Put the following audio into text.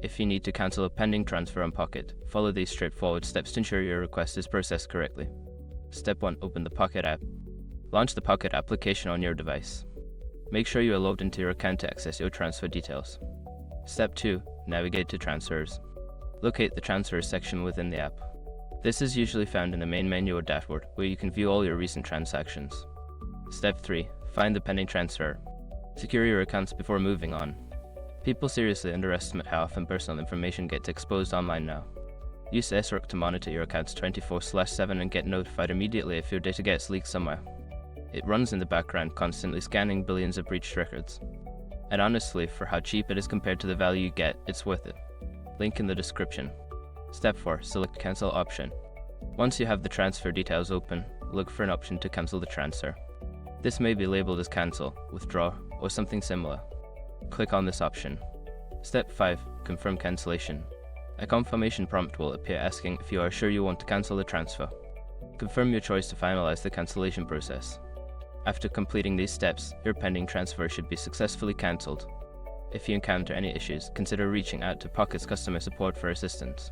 If you need to cancel a pending transfer on Pocket, follow these straightforward steps to ensure your request is processed correctly. Step 1. Open the Pocket app. Launch the Pocket application on your device. Make sure you are logged into your account to access your transfer details. Step 2. Navigate to Transfers. Locate the Transfers section within the app. This is usually found in the main menu or dashboard, where you can view all your recent transactions. Step 3. Find the pending transfer. Secure your accounts before moving on. People seriously underestimate how often personal information gets exposed online now. Use SROC to monitor your accounts 24/7 and get notified immediately if your data gets leaked somewhere. It runs in the background, constantly scanning billions of breached records. And honestly, for how cheap it is compared to the value you get, it's worth it. Link in the description. Step 4. Select Cancel option. Once you have the transfer details open, look for an option to cancel the transfer. This may be labeled as Cancel, Withdraw, or something similar. Click on this option. Step 5. Confirm cancellation. A confirmation prompt will appear asking if you are sure you want to cancel the transfer. Confirm your choice to finalize the cancellation process. After completing these steps, your pending transfer should be successfully cancelled. If you encounter any issues, consider reaching out to Pocket's customer support for assistance.